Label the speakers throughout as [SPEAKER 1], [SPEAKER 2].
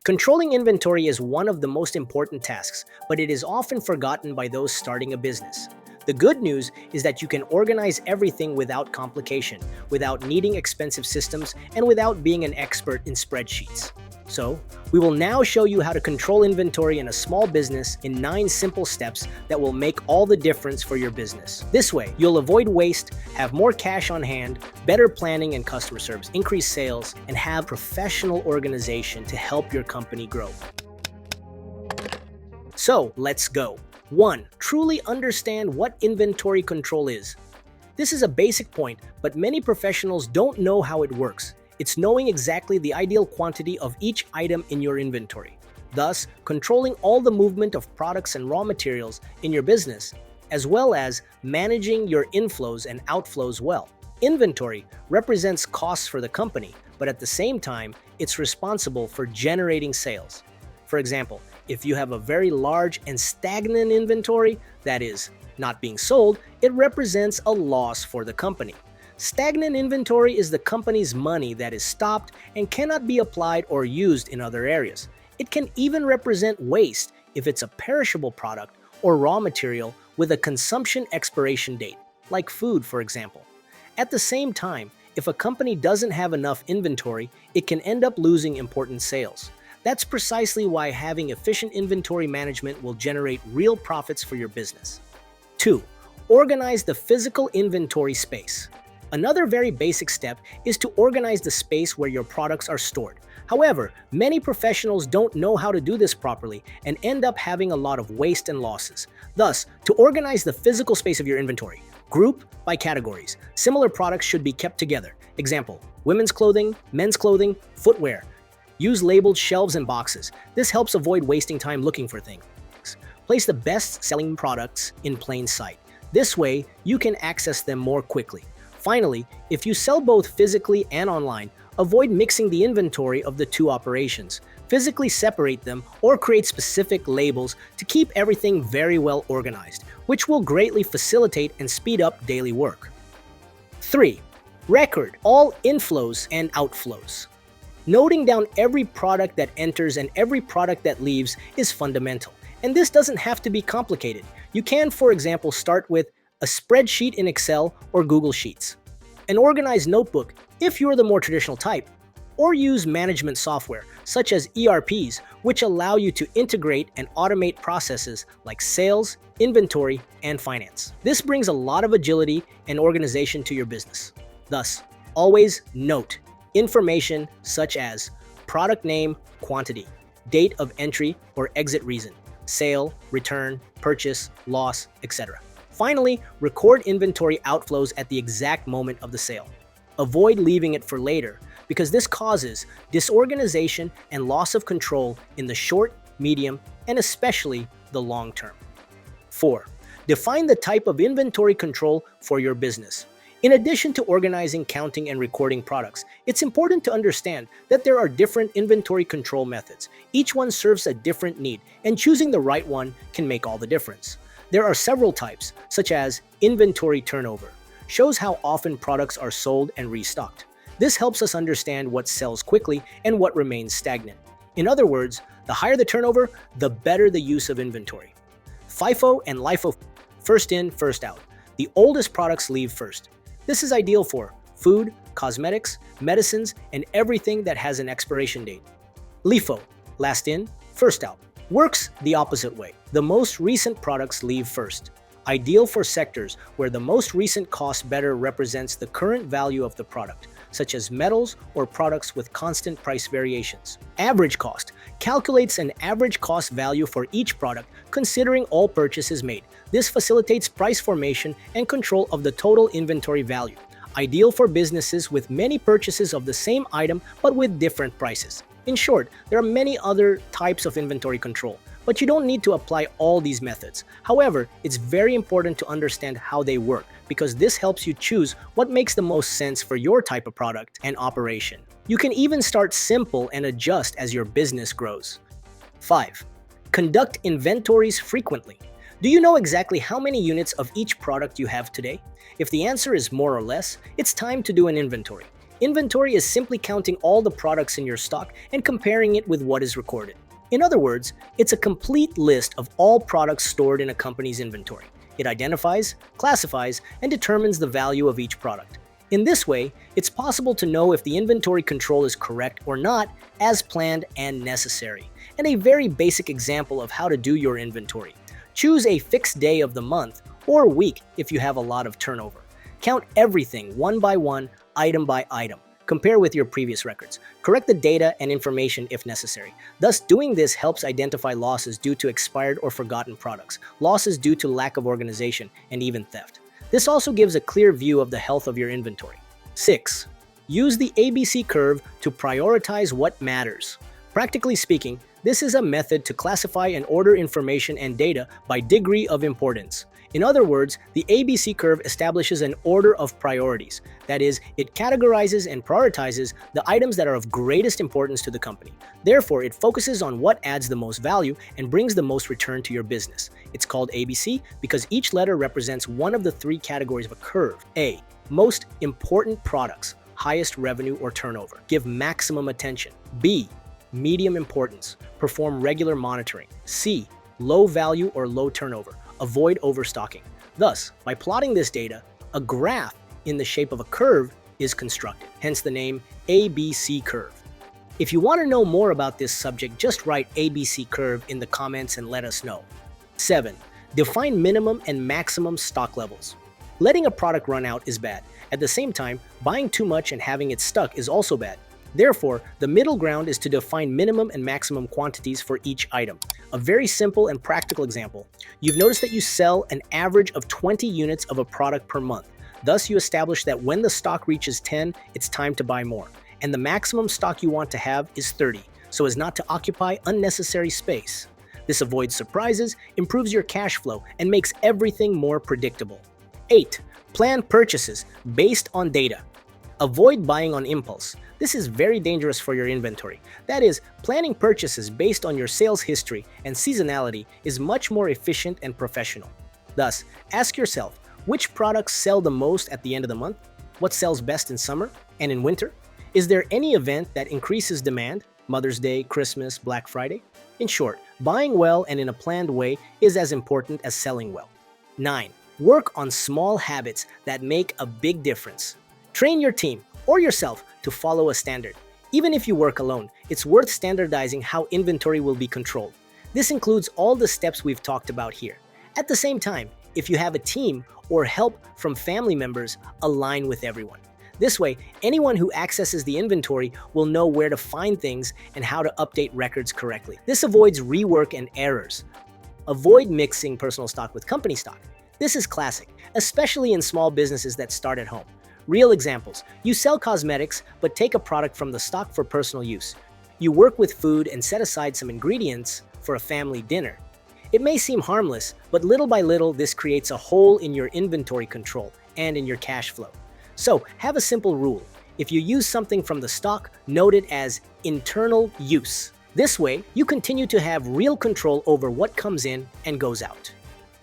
[SPEAKER 1] Controlling inventory is one of the most important tasks, but it is often forgotten by those starting a business. The good news is that you can organize everything without complication, without needing expensive systems, and without being an expert in spreadsheets. So, we will now show you how to control inventory in a small business in 9 simple steps that will make all the difference for your business. This way, you'll avoid waste, have more cash on hand, better planning and customer service, increase sales, and have professional organization to help your company grow. So, let's go. 1. Truly understand what inventory control is. This is a basic point, but many professionals don't know how it works. It's knowing exactly the ideal quantity of each item in your inventory, thus controlling all the movement of products and raw materials in your business, as well as managing your inflows and outflows well. Inventory represents costs for the company, but at the same time, it's responsible for generating sales. For example, if you have a very large and stagnant inventory, that is, not being sold, it represents a loss for the company. Stagnant inventory is the company's money that is stopped and cannot be applied or used in other areas. It can even represent waste if it's a perishable product or raw material with a consumption expiration date, like food, for example. At the same time, if a company doesn't have enough inventory, it can end up losing important sales. That's precisely why having efficient inventory management will generate real profits for your business. 2. Organize the physical inventory space. Another very basic step is to organize the space where your products are stored. However, many professionals don't know how to do this properly and end up having a lot of waste and losses. Thus, to organize the physical space of your inventory, group by categories. Similar products should be kept together. Example, women's clothing, men's clothing, footwear. Use labeled shelves and boxes. This helps avoid wasting time looking for things. Place the best-selling products in plain sight. This way, you can access them more quickly. Finally, if you sell both physically and online, avoid mixing the inventory of the two operations. Physically separate them or create specific labels to keep everything very well organized, which will greatly facilitate and speed up daily work. 3. Record all inflows and outflows. Noting down every product that enters and every product that leaves is fundamental. And this doesn't have to be complicated. You can, for example, start with a spreadsheet in Excel or Google Sheets, an organized notebook if you're the more traditional type, or use management software such as ERPs, which allow you to integrate and automate processes like sales, inventory, and finance. This brings a lot of agility and organization to your business. Thus, always note information such as product name, quantity, date of entry or exit reason, sale, return, purchase, loss, etc. Finally, record inventory outflows at the exact moment of the sale. Avoid leaving it for later, because this causes disorganization and loss of control in the short, medium, and especially the long term. 4. Define the type of inventory control for your business. In addition to organizing, counting, and recording products, it's important to understand that there are different inventory control methods. Each one serves a different need, and choosing the right one can make all the difference. There are several types, such as inventory turnover, shows how often products are sold and restocked. This helps us understand what sells quickly and what remains stagnant. In other words, the higher the turnover, the better the use of inventory. FIFO and LIFO, first in, first out. The oldest products leave first. This is ideal for food, cosmetics, medicines, and everything that has an expiration date. LIFO, last in, first out, works the opposite way. The most recent products leave first. Ideal for sectors where the most recent cost better represents the current value of the product, such as metals or products with constant price variations. Average cost calculates an average cost value for each product considering all purchases made. This facilitates price formation and control of the total inventory value. Ideal for businesses with many purchases of the same item but with different prices. In short, there are many other types of inventory control, but you don't need to apply all these methods. However, it's very important to understand how they work because this helps you choose what makes the most sense for your type of product and operation. You can even start simple and adjust as your business grows. 5. Conduct inventories frequently. Do you know exactly how many units of each product you have today? If the answer is more or less, it's time to do an inventory. Inventory is simply counting all the products in your stock and comparing it with what is recorded. In other words, it's a complete list of all products stored in a company's inventory. It identifies, classifies, and determines the value of each product. In this way, it's possible to know if the inventory control is correct or not, as planned and necessary. And a very basic example of how to do your inventory. Choose a fixed day of the month or week if you have a lot of turnover. Count everything one by one, item by item. Compare with your previous records. Correct the data and information if necessary. Thus, doing this helps identify losses due to expired or forgotten products, losses due to lack of organization, and even theft. This also gives a clear view of the health of your inventory. 6. Use the ABC curve to prioritize what matters. Practically speaking, this is a method to classify and order information and data by degree of importance. In other words, the ABC curve establishes an order of priorities. That is, it categorizes and prioritizes the items that are of greatest importance to the company. Therefore, it focuses on what adds the most value and brings the most return to your business. It's called ABC because each letter represents one of the three categories of a curve. A. Most important products, highest revenue or turnover. Give maximum attention. B. Medium importance. Perform regular monitoring. C. Low value or low turnover. Avoid overstocking. Thus, by plotting this data, a graph in the shape of a curve is constructed, hence the name ABC curve. If you want to know more about this subject, just write ABC curve in the comments and let us know. 7. Define minimum and maximum stock levels. Letting a product run out is bad. At the same time, buying too much and having it stuck is also bad. Therefore, the middle ground is to define minimum and maximum quantities for each item. A very simple and practical example. You've noticed that you sell an average of 20 units of a product per month. Thus, you establish that when the stock reaches 10, it's time to buy more. And the maximum stock you want to have is 30, so as not to occupy unnecessary space. This avoids surprises, improves your cash flow, and makes everything more predictable. 8. Plan purchases based on data. Avoid buying on impulse. This is very dangerous for your inventory. That is, planning purchases based on your sales history and seasonality is much more efficient and professional. Thus, ask yourself, which products sell the most at the end of the month? What sells best in summer and in winter? Is there any event that increases demand? Mother's Day, Christmas, Black Friday? In short, buying well and in a planned way is as important as selling well. 9. Work on small habits that make a big difference. Train your team or yourself to follow a standard. Even if you work alone, it's worth standardizing how inventory will be controlled. This includes all the steps we've talked about here. At the same time, if you have a team or help from family members, align with everyone. This way, anyone who accesses the inventory will know where to find things and how to update records correctly. This avoids rework and errors. Avoid mixing personal stock with company stock. This is classic, especially in small businesses that start at home. Real examples. You sell cosmetics, but take a product from the stock for personal use. You work with food and set aside some ingredients for a family dinner. It may seem harmless, but little by little, this creates a hole in your inventory control and in your cash flow. So, have a simple rule. If you use something from the stock, note it as internal use. This way, you continue to have real control over what comes in and goes out.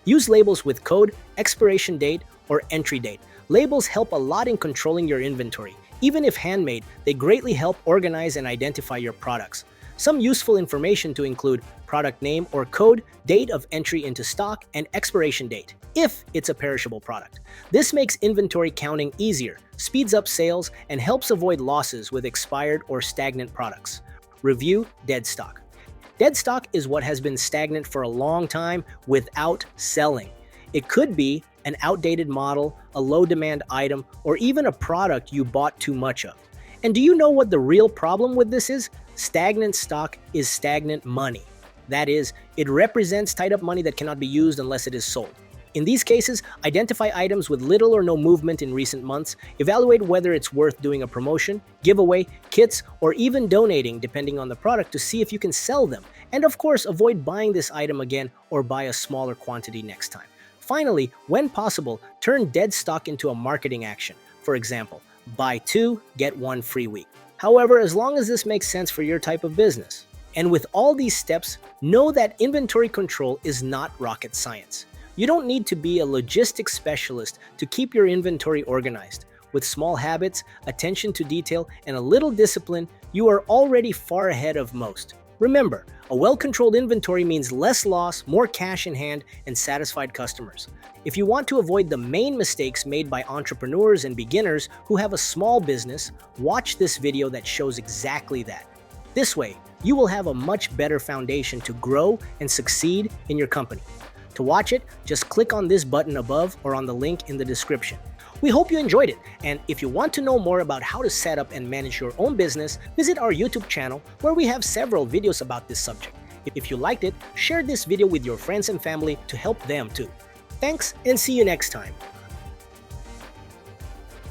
[SPEAKER 1] Use labels with code, expiration date, or entry date. Labels help a lot in controlling your inventory. Even if handmade, they greatly help organize and identify your products. Some useful information to include product name or code, date of entry into stock, and expiration date, if it's a perishable product. This makes inventory counting easier, speeds up sales, and helps avoid losses with expired or stagnant products. Review dead stock. Dead stock is what has been stagnant for a long time without selling. It could be an outdated model, a low-demand item, or even a product you bought too much of. And do you know what the real problem with this is? Stagnant stock is stagnant money. That is, it represents tied-up money that cannot be used unless it is sold. In these cases, identify items with little or no movement in recent months, evaluate whether it's worth doing a promotion, giveaway, kits, or even donating depending on the product to see if you can sell them. And of course, avoid buying this item again or buy a smaller quantity next time. Finally, when possible, turn dead stock into a marketing action. For example, buy 2, get 1 free week. However, as long as this makes sense for your type of business. And with all these steps, know that inventory control is not rocket science. You don't need to be a logistics specialist to keep your inventory organized. With small habits, attention to detail, and a little discipline, you are already far ahead of most. Remember, a well-controlled inventory means less loss, more cash in hand, and satisfied customers. If you want to avoid the main mistakes made by entrepreneurs and beginners who have a small business, watch this video that shows exactly that. This way, you will have a much better foundation to grow and succeed in your company. To watch it, just click on this button above or on the link in the description. We hope you enjoyed it, and if you want to know more about how to set up and manage your own business, visit our YouTube channel where we have several videos about this subject. If you liked it, share this video with your friends and family to help them too. Thanks, and see you next time.